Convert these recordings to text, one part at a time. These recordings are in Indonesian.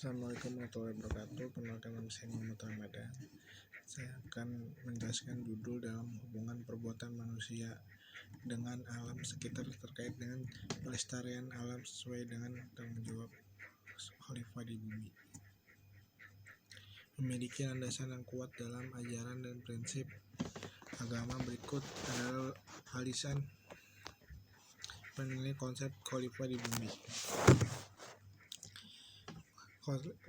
Assalamualaikum warahmatullahi wabarakatuh. Perkenalkan, nama saya Muhammad Ramadan. Saya akan menjelaskan judul dalam hubungan perbuatan manusia dengan alam sekitar terkait dengan pelestarian alam sesuai dengan tanggung jawab khalifah di bumi. Memiliki landasan yang kuat dalam ajaran dan prinsip agama berikut adalah alisan penilai konsep khalifah di bumi.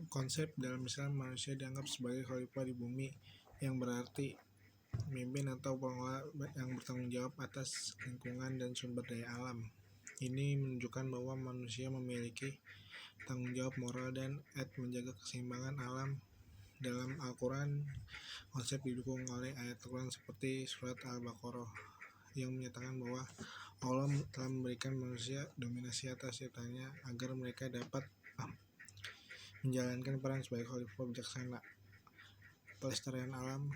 Konsep dalam Islam, manusia dianggap sebagai khalifah di bumi, yang berarti pemimpin atau pengelola yang bertanggung jawab atas lingkungan dan sumber daya alam. Ini menunjukkan bahwa manusia memiliki tanggung jawab moral dan etik menjaga keseimbangan alam. Dalam Al-Quran, konsep didukung oleh ayat Al-Quran seperti surat Al-Baqarah yang menyatakan bahwa Allah telah memberikan manusia dominasi atas setannya agar mereka dapat menjalankan peran sebagai khalifah bijaksana. Pelestarian alam.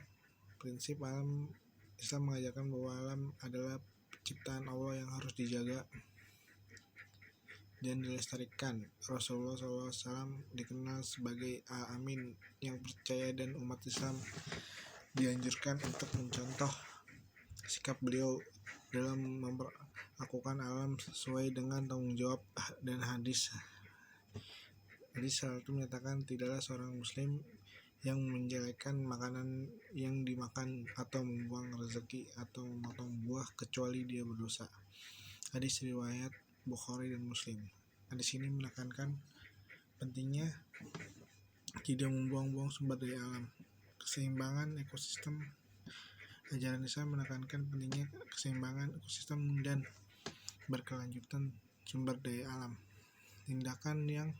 Prinsip alam Islam mengajarkan bahwa alam adalah ciptaan Allah yang harus dijaga dan dilestarikan. Rasulullah SAW dikenal sebagai Al-Amin yang percaya, dan umat Islam dianjurkan untuk mencontoh sikap beliau dalam memperlakukan alam sesuai dengan tanggung jawab dan hadis. Hadis itu menyatakan tidaklah seorang muslim yang menjelekkan makanan yang dimakan atau membuang rezeki atau memotong buah kecuali dia berdosa. Hadis riwayat Bukhari dan Muslim. Hadis ini menekankan pentingnya tidak membuang-buang sumber daya alam. Keseimbangan ekosistem. Ajaran Islam menekankan pentingnya keseimbangan ekosistem dan berkelanjutan sumber daya alam. Tindakan yang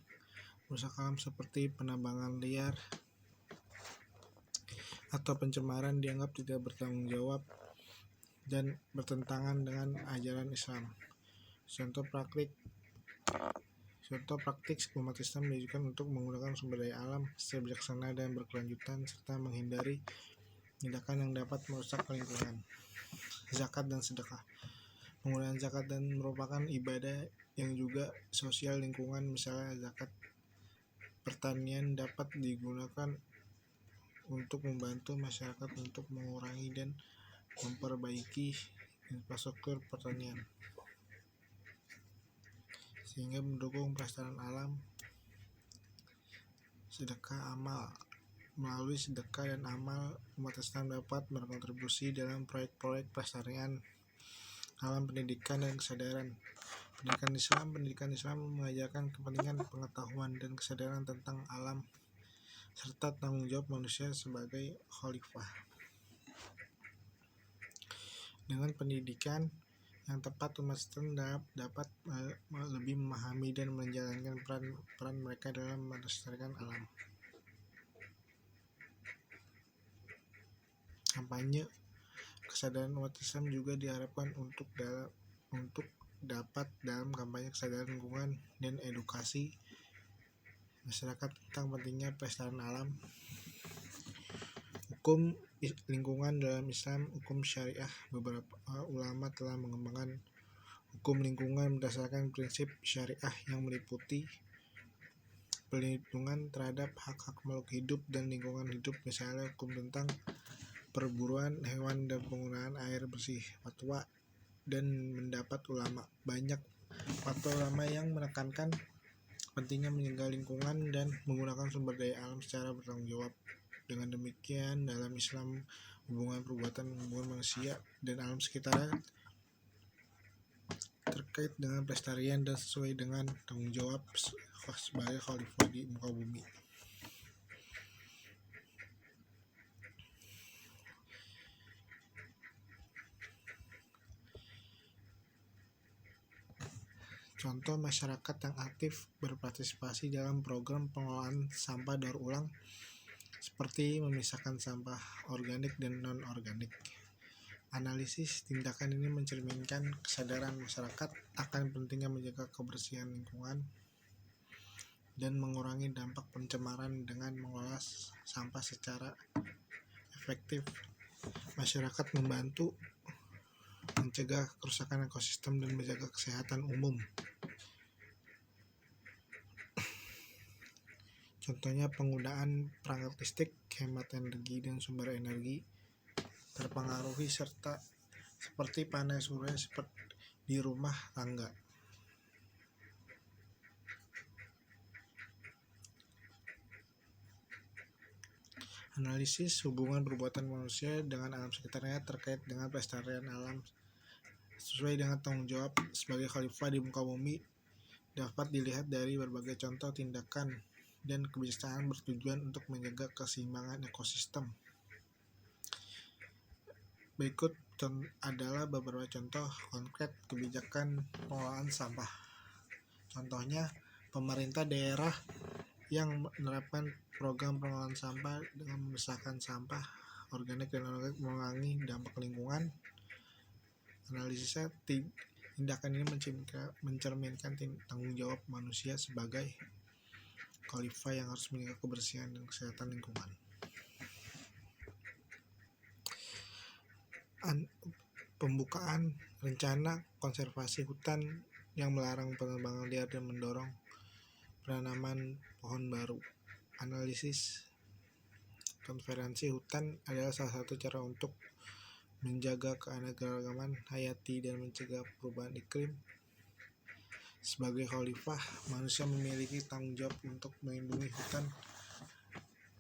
merusak alam seperti penambangan liar atau pencemaran dianggap tidak bertanggung jawab dan bertentangan dengan ajaran Islam. Contoh praktik umat Islam diajarkan untuk menggunakan sumber daya alam secara bijaksana dan berkelanjutan, serta menghindari tindakan yang dapat merusak lingkungan. Zakat dan sedekah. Penggunaan zakat dan merupakan ibadah yang juga sosial lingkungan. Misalnya zakat pertanian dapat digunakan untuk membantu masyarakat untuk mengurangi dan memperbaiki infrastruktur pertanian sehingga mendukung pelestarian alam. Sedekah amal. Melalui sedekah dan amal, umat Islam dapat berkontribusi dalam proyek-proyek pelestarian alam, pendidikan dan kesadaran. Pendidikan Islam mengajarkan kepentingan pengetahuan dan kesadaran tentang alam serta tanggung jawab manusia sebagai khalifah. Dengan pendidikan yang tepat, umat Islam dapat lebih memahami dan menjalankan peran mereka dalam melestarikan alam. Kampanye. Kesadaran umat Islam juga diharapkan untuk dapat dalam kampanye kesadaran lingkungan dan edukasi masyarakat tentang pentingnya pelestarian alam. Hukum lingkungan dalam Islam. Hukum syariah. Beberapa ulama telah mengembangkan hukum lingkungan berdasarkan prinsip syariah yang meliputi perlindungan terhadap hak-hak makhluk hidup dan lingkungan hidup. Misalnya hukum tentang perburuan hewan dan penggunaan air bersih. Fatwa dan mendapat ulama. Banyak fatwa ulama yang menekankan pentingnya menjaga lingkungan dan menggunakan sumber daya alam secara bertanggung jawab. Dengan demikian, dalam Islam, hubungan manusia dan alam sekitar terkait dengan pelestarian dan sesuai dengan tanggung jawab sebagai khalifah di muka bumi. Contoh masyarakat yang aktif berpartisipasi dalam program pengelolaan sampah daur ulang seperti memisahkan sampah organik dan non-organik. Analisis tindakan ini mencerminkan kesadaran masyarakat akan pentingnya menjaga kebersihan lingkungan dan mengurangi dampak pencemaran dengan mengelola sampah secara efektif. Masyarakat membantu mencegah kerusakan ekosistem dan menjaga kesehatan umum. Contohnya penggunaan perangkat listrik, hemat energi dan sumber energi terpengaruhi serta seperti panel surya di rumah tangga. Analisis hubungan perbuatan manusia dengan alam sekitarnya terkait dengan pelestarian alam sesuai dengan tanggung jawab sebagai khalifah di muka bumi dapat dilihat dari berbagai contoh tindakan dan kebijaksanaan bertujuan untuk menjaga keseimbangan ekosistem. Berikut adalah beberapa contoh konkret kebijakan pengelolaan sampah. Contohnya, pemerintah daerah yang menerapkan program pengelolaan sampah dengan memisahkan sampah organik dan anorganik mengurangi dampak lingkungan. Analisisnya, tindakan ini mencerminkan tanggung jawab manusia sebagai khalifah yang harus menjaga kebersihan dan kesehatan lingkungan. Pembukaan rencana konservasi hutan yang melarang penebangan liar dan mendorong penanaman pohon baru. Analisis konservasi hutan adalah salah satu cara untuk menjaga keanekaragaman hayati dan mencegah perubahan iklim. Sebagai khalifah, manusia memiliki tanggung jawab untuk melindungi hutan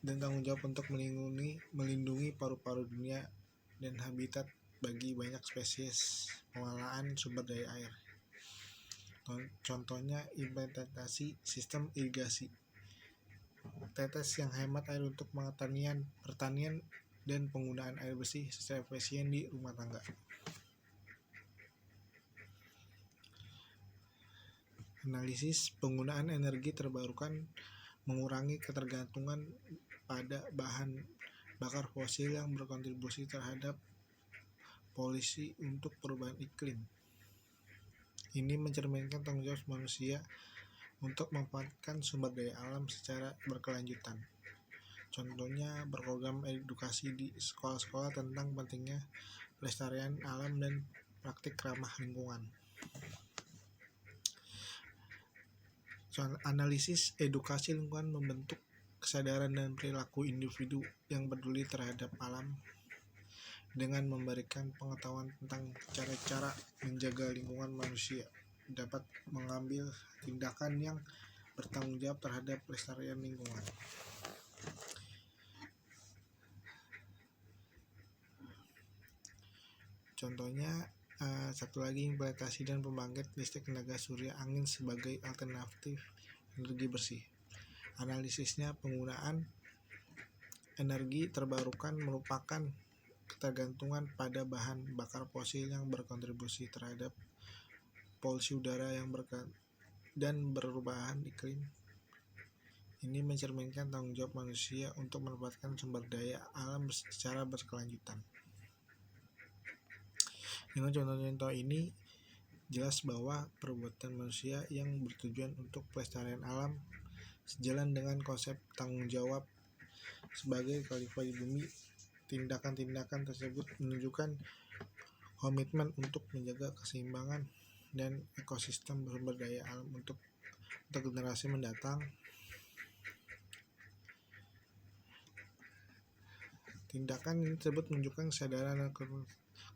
dan tanggung jawab untuk melindungi paru-paru dunia dan habitat bagi banyak spesies pengelolaan sumber daya air. Contohnya implementasi sistem irigasi tetes yang hemat air untuk pertanian dan penggunaan air bersih secara efisien di rumah tangga. Analisis penggunaan energi terbarukan mengurangi ketergantungan pada bahan bakar fosil yang berkontribusi terhadap polusi untuk perubahan iklim. Ini mencerminkan tanggung jawab manusia untuk memanfaatkan sumber daya alam secara berkelanjutan. Contohnya berprogram edukasi di sekolah-sekolah tentang pentingnya pelestarian alam dan praktik ramah lingkungan. Analisis edukasi lingkungan membentuk kesadaran dan perilaku individu yang peduli terhadap alam dengan memberikan pengetahuan tentang cara-cara menjaga lingkungan. Manusia dapat mengambil tindakan yang bertanggung jawab terhadap pelestarian lingkungan. Contohnya satu lagi, implementasi dan pembangkit listrik tenaga surya angin sebagai alternatif energi bersih. Analisisnya, penggunaan energi terbarukan merupakan ketergantungan pada bahan bakar fosil yang berkontribusi terhadap polusi udara dan perubahan iklim. Ini mencerminkan tanggung jawab manusia untuk memanfaatkan sumber daya alam secara berkelanjutan. Dengan contoh-contoh ini jelas bahwa perbuatan manusia yang bertujuan untuk pelestarian alam sejalan dengan konsep tanggung jawab sebagai khalifah di bumi. Tindakan-tindakan tersebut menunjukkan komitmen untuk menjaga keseimbangan dan ekosistem sumber daya alam untuk generasi mendatang. Tindakan ini tersebut menunjukkan kesadaran dan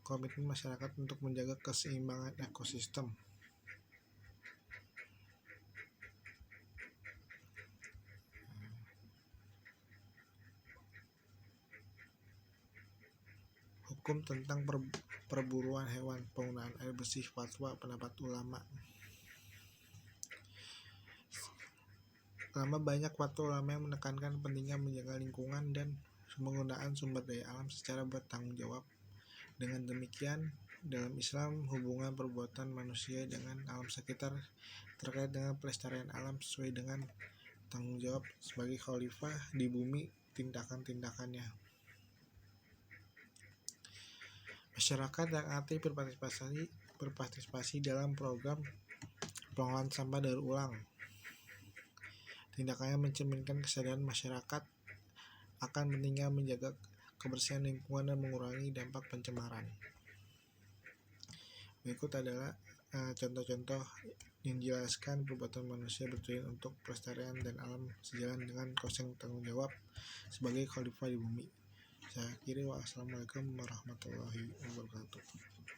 komitmen masyarakat untuk menjaga keseimbangan ekosistem. Hukum tentang perburuan hewan, penggunaan air bersih, fatwa, pendapat ulama. Banyak fatwa ulama yang menekankan pentingnya menjaga lingkungan dan penggunaan sumber daya alam secara bertanggung jawab. Dengan demikian, dalam Islam, hubungan perbuatan manusia dengan alam sekitar terkait dengan pelestarian alam sesuai dengan tanggung jawab sebagai khalifah di bumi. Tindakan-tindakannya, masyarakat yang aktif berpartisipasi dalam program pengelolaan sampah daur ulang. Tindakannya mencerminkan kesadaran masyarakat akan pentingnya menjaga kebersihan lingkungan dan mengurangi dampak pencemaran. Berikut adalah contoh-contoh yang jelaskan perbuatan manusia bertujuan untuk pelestarian dan alam sejalan dengan konsep tanggung jawab sebagai khalifah di bumi. Saya akhiri, wassalamualaikum warahmatullahi wabarakatuh.